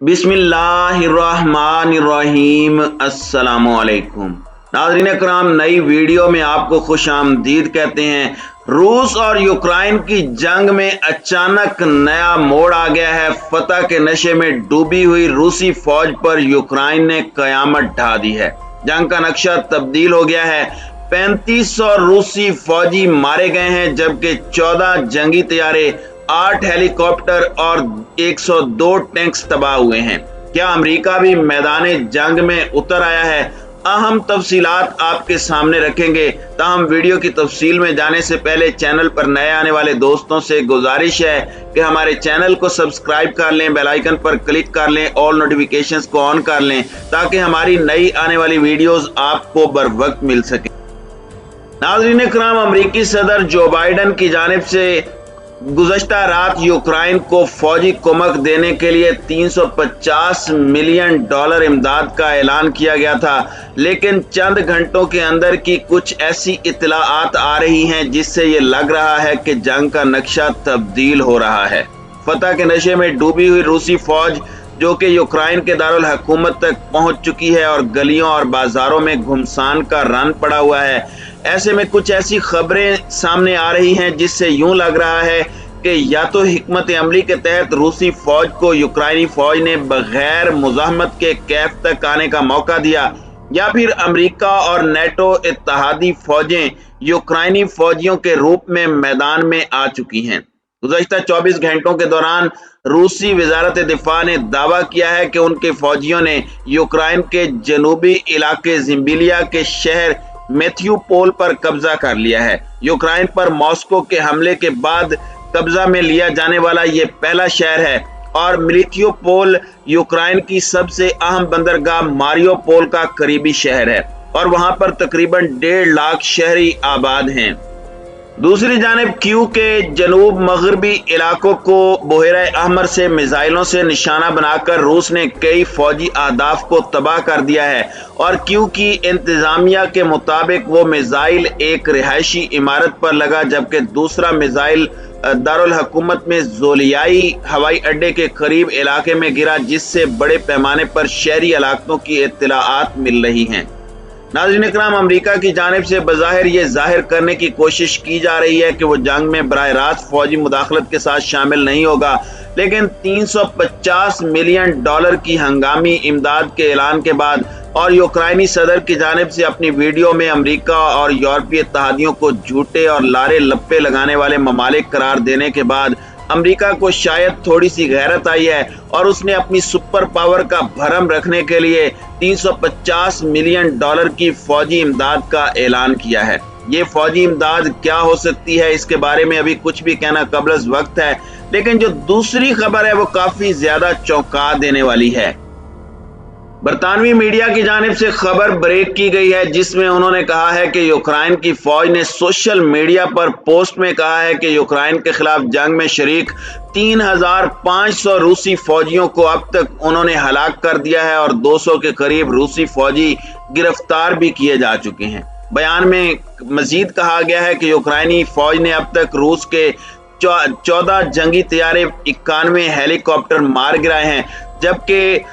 बिस्मिल्लाहिर्रहमानिर्रहीम। अस्सलामुअलैकुम नाज़रीन कराम, नई वीडियो में आपको खुश आमदीद कहते हैं। रूस और यूक्रेन की जंग में अचानक नया मोड़ आ गया है। फतह के नशे में डूबी हुई रूसी फौज पर यूक्रेन ने कयामत ढा दी है। जंग का नक्शा तब्दील हो गया है। 3500 रूसी फौजी मारे गए हैं, जबकि 14 जंगी तैयारे, 8 हेलीकॉप्टर और 102 टैंक्स तबाह हुए हैं। क्या अमेरिका भी मैदाने जंग में उतर आया है? अहम तफसीलात आपके सामने रखेंगे। ताहम वीडियो की तफसील में जाने से पहले चैनल पर नए आने वाले दोस्तों से गुजारिश है कि हमारे चैनल को सब्सक्राइब कर लें, बेल आइकन पर क्लिक कर लें, ऑल नोटिफिकेशंस को ऑन कर लें, ताकि हमारी नई आने वाली वीडियोस आपको बर वक्त मिल सके। नाज़रीन कराम, अमेरिकी सदर जो बाइडन की जानिब से गुज़श्ता रात यूक्रेन को फौजी कुमक देने के लिए $350 मिलियन इमदाद का ऐलान किया गया था, लेकिन चंद घंटों के अंदर की कुछ ऐसी इत्तलाआत आ रही हैं जिससे ये लग रहा है कि जंग का नक्शा तब्दील हो रहा है। फतह के नशे में डूबी हुई रूसी फौज, जो कि यूक्रेन के दारुल हुकूमत तक पहुंच चुकी है और गलियों और बाजारों में घुमसान का रन पड़ा हुआ है, ऐसे में कुछ ऐसी खबरें सामने आ रही हैं जिससे यूं लग रहा है कि या तो हिकमत अमली के तहत रूसी फौज को यूक्रेनी फौज ने बगैर मुज़ाहमत के कैफ तक आने का मौका दिया, या फिर अमेरिका और नेटो इत्तहादी फौजें यूक्रेनी फौजियों के रूप में मैदान में आ चुकी हैं। गुज़श्ता 24 घंटों के दौरान रूसी वजारत दिफा ने दावा किया है कि उनके फौजियों ने यूक्रेन के जनूबी इलाके जिम्बिलिया के शहर मैथ्यूपोल पर कब्जा कर लिया है। यूक्रेन पर मॉस्को के हमले के बाद कब्जा में लिया जाने वाला ये पहला शहर है और मैथ्यूपोल यूक्रेन की सबसे अहम बंदरगाह मारियोपोल का करीबी शहर है और वहां पर तकरीबन 1.5 लाख शहरी आबाद हैं। दूसरी जानिब क्यू के जनूब मगरबी इलाकों को बहरा अहमर से मिसाइलों से निशाना बनाकर रूस ने कई फौजी अहदाफ को तबाह कर दिया है और क्यू की इंतजामिया के मुताबिक वो मिसाइल एक रिहायशी इमारत पर लगा, जबकि दूसरा मिसाइल दारुल हुकूमत में जोलियाई हवाई अड्डे के करीब इलाके में गिरा, जिससे बड़े पैमाने पर शहरी इलाकों की इत्तलाआत मिल रही हैं। नाज़रीन कराम, अमेरिका की जानिब से बज़ाहिर ये जाहिर करने की कोशिश की जा रही है कि वो जंग में बराह रास्त फौजी मुदाखलत के साथ शामिल नहीं होगा, लेकिन $350 मिलियन की हंगामी इमदाद के ऐलान के बाद और यूक्रेनी सदर की जानिब से अपनी वीडियो में अमेरिका और यूरोपीय इत्तहादियों को झूठे और लारे लप्पे लगाने वाले ममालिक करार देने के बाद अमेरिका को शायद थोड़ी सी गैरत आई है और उसने अपनी सुपर पावर का भरम रखने के लिए $350 मिलियन की फौजी इमदाद का ऐलान किया है। ये फौजी इमदाद क्या हो सकती है, इसके बारे में अभी कुछ भी कहना कबल वक्त है, लेकिन जो दूसरी खबर है वो काफी ज्यादा चौंका देने वाली है। बरतानवी मीडिया की जानिब से खबर ब्रेक की गई है, जिसमें उन्होंने कहा है कि यूक्रेन की फौज ने सोशल मीडिया पर पोस्ट में कहा है कि यूक्रेन के खिलाफ जंग में शरीक 3500 रूसी फौजियों को अब तक उन्होंने हलाक कर दिया है और 200 के करीब रूसी फौजी गिरफ्तार भी किए जा चुके हैं। बयान में मजीद कहा गया है कि यूक्रेनी फौज ने अब तक रूस के 14 जंगी तैयारे, 91 हेलीकॉप्टर मार गिराए हैं, जबकि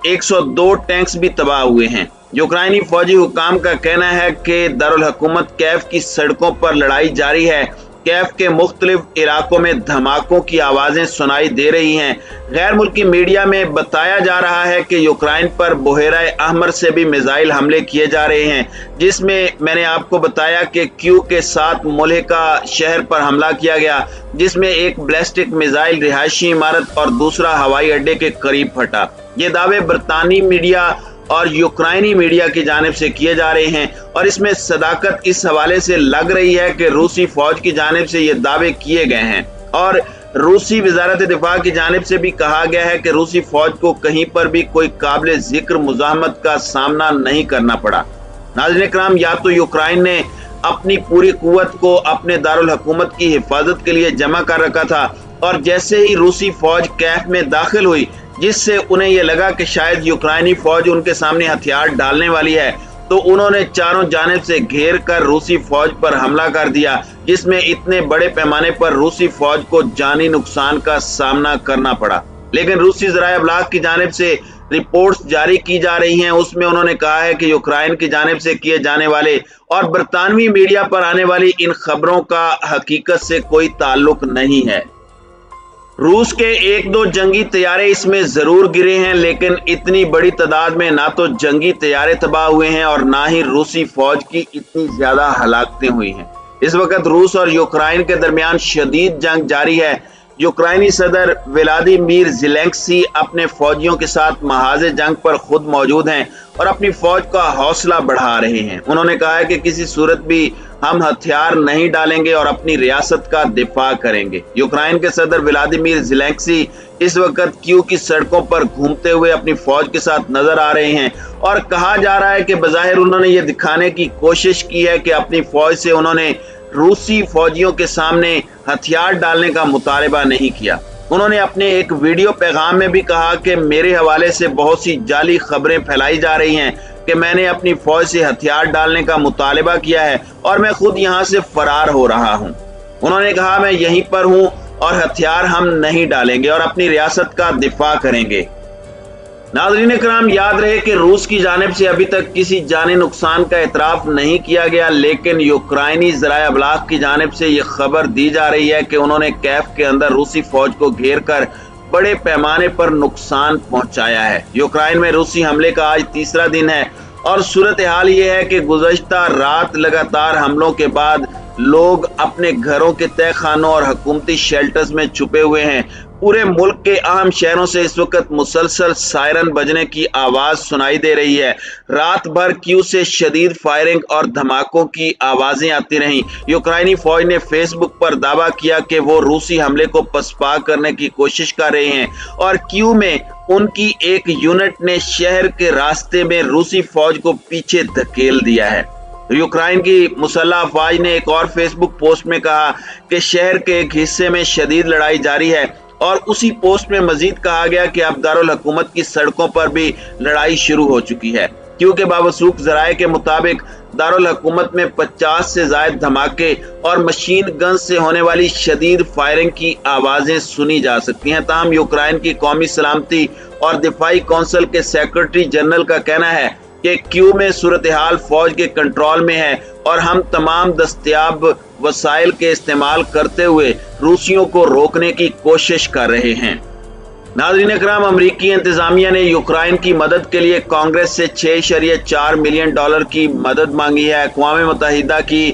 102 टैंक्स भी तबाह हुए हैं। यूक्रेनी फौजी हुकाम का कहना है कि दारुल हुकूमत कैफ की सड़कों पर लड़ाई जारी है। कैफ के मुख्तलिफ इलाकों में धमाकों की आवाजें सुनाई दे रही हैं। गैर मुल्की मीडिया में बताया जा रहा है कि यूक्रेन पर बहरा अहमर से भी मिसाइल हमले किए जा रहे हैं, जिसमें मैंने आपको बताया कि क्यू के साथ मुल्हिका शहर पर हमला किया गया, जिसमें एक बैलिस्टिक मिसाइल रिहायशी इमारत और दूसरा हवाई अड्डे के करीब फटा। ये दावे बरतानी मीडिया और यूक्रेनी मीडिया की जानिब से किए जा रहे हैं और इसमें सदाकत इस हवाले से लग रही है कि रूसी फौज की जानिब से ये दावे किए गए हैं और रूसी वजारत दिफा की जानिब से भी कहा गया है कि रूसी फौज को कहीं पर भी कोई काबिल जिक्र मुज़ाहमत का सामना नहीं करना पड़ा। नाज़रीन कराम, या तो यूक्रेन ने अपनी पूरी कुव्वत को अपने दारुल हुकूमत की हिफाजत के लिए जमा कर रखा था और जैसे ही रूसी फौज कैफ में दाखिल हुई, जिससे उन्हें यह लगा कि शायद यूक्रेनी फौज उनके सामने हथियार डालने वाली है, तो उन्होंने चारों जानिब से घेर कर रूसी फौज पर हमला कर दिया, जिसमें इतने बड़े पैमाने पर रूसी फौज को जानी नुकसान का सामना करना पड़ा। लेकिन रूसी ज़राए अबलाग की जानिब से रिपोर्ट्स जारी की जा रही हैं, उसमें उन्होंने कहा है कि यूक्रेन की जानिब से किए जाने वाले और बरतानवी मीडिया पर आने वाली इन खबरों का हकीकत से कोई ताल्लुक नहीं है। रूस के एक दो जंगी तैयारे इसमें जरूर गिरे हैं, लेकिन इतनी बड़ी तादाद में ना तो जंगी तैयारे तबाह हुए हैं और ना ही रूसी फौज की इतनी ज्यादा हलाकतें हुई हैं। इस वक्त रूस और यूक्रेन के दरमियान शदीद जंग जारी है। यूक्रेनी सदर व्लादिमीर ज़ेलेंस्की अपने फौजियों के साथ महाज़े जंग पर खुद मौजूद हैं और अपनी फौज का हौसला बढ़ा रहे हैं। उन्होंने कहा है कि किसी सूरत भी हम हथियार नहीं डालेंगे और अपनी रियासत का दिफा करेंगे। यूक्रेन के सदर व्लादिमीर ज़ेलेंस्की इस वक्त क्यू की सड़कों पर घूमते हुए अपनी फौज के साथ नजर आ रहे हैं और कहा जा रहा है कि बज़ाहिर उन्होंने ये दिखाने की कोशिश की है कि अपनी फौज से उन्होंने रूसी फौजियों के सामने हथियार डालने का मुतालबा नहीं किया। उन्होंने अपने एक वीडियो पैगाम में भी कहा कि मेरे हवाले से बहुत सी जाली खबरें फैलाई जा रही हैं कि मैंने अपनी फौज से हथियार डालने का मुतालबा किया है और मैं खुद यहाँ से फरार हो रहा हूँ। उन्होंने कहा मैं यहीं पर हूँ और हथियार हम नहीं डालेंगे और अपनी रियासत का दिफा करेंगे। नाज़रीन इकराम, याद रहे कि रूस की जानिब से अभी तक किसी जानी नुकसान का इतराफ नहीं किया गया, लेकिन यूक्रेनी ज़राए अबलाग की जानिब से ये खबर दी जा रही है कि उन्होंने कैफ के अंदर रूसी फौज को घेर कर बड़े पैमाने पर नुकसान पहुंचाया है। यूक्रेन में रूसी हमले का आज तीसरा दिन है और सूरत हाल ये है कि गुज़श्ता रात लगातार हमलों के बाद लोग अपने घरों के तहखानों और हुकूमती शेल्टर्स में छुपे हुए हैं। पूरे मुल्क के अहम शहरों से इस वक्त मुसलसल सायरन बजने की आवाज सुनाई दे रही है। रात भर क्यू से शदीद फायरिंग और धमाकों की आवाजें आती रहीं। यूक्रेनी फौज ने फेसबुक पर दावा किया कि वो रूसी हमले को पसपा करने की कोशिश कर रहे हैं और क्यू में उनकी एक यूनिट ने शहर के रास्ते में रूसी फौज को पीछे धकेल दिया है। यूक्रेन की मुसल्लह अफवाज ने एक और फेसबुक पोस्ट में कहा कि शहर के एक हिस्से में शदीद लड़ाई जारी है और उसी पोस्ट में मजीद कहा गया कि अब दारुल हुकूमत की सड़कों पर भी लड़ाई शुरू हो चुकी है, क्योंकि बावसूख ज़राए के मुताबिक दारुल हुकूमत में 50 से ज़ायद धमाके और मशीन गन से होने वाली शदीद फायरिंग की आवाजें सुनी जा सकती हैं। ताहम यूक्रेन की कौमी सलामती और दिफाई कौंसिल के सेक्रेटरी जनरल का कहना है कि क्यू में सूरत हाल फौज के कंट्रोल में है और हम तमाम दस्तयाब वसाइल के इस्तेमाल करते हुए रूसियों को रोकने की कोशिश कर रहे हैं। नाज़रीन इकराम, अमरीकी इंतजामिया ने यूक्रेन की मदद के लिए कांग्रेस से $6.4 मिलियन की मदद मांगी है। अक़वाम मुत्तहिदा की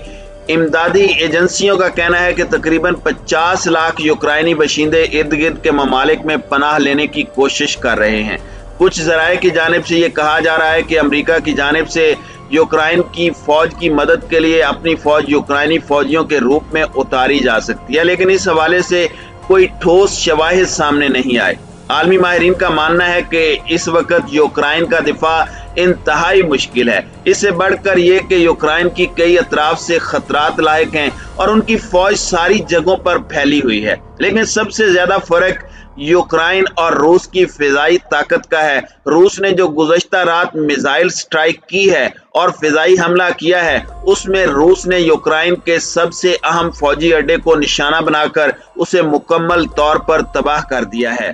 इमदादी एजेंसियों का कहना है कि तकरीबन 50 लाख यूक्रेनी बशिंदे इर्द गिर्द के ममालिक में पनाह लेने की कोशिश कर रहे हैं। कुछ ज़राए की जानिब से ये कहा जा रहा है कि अमेरिका की जानिब से यूक्रेन की फौज की मदद के लिए अपनी फौज यूक्रेनी फौजियों के रूप में उतारी जा सकती है, लेकिन इस हवाले से कोई ठोस शवाहिद सामने नहीं आए। आलमी माहिरीन का मानना है कि इस वक्त यूक्रेन का दिफा इंतहाई मुश्किल है। इससे बढ़कर ये कि यूक्रेन की कई अतराफ से खतरात लायक हैं और उनकी फौज सारी जगहों पर फैली हुई है, लेकिन सबसे ज्यादा फर्क यूक्रेन और रूस की फिजाई ताकत का है। रूस ने जो गुज़श्ता रात मिसाइल स्ट्राइक की है और फिजाई हमला किया है, उसमें रूस ने यूक्रेन के सबसे अहम फौजी अड्डे को निशाना बनाकर उसे मुकम्मल तौर पर तबाह कर दिया है।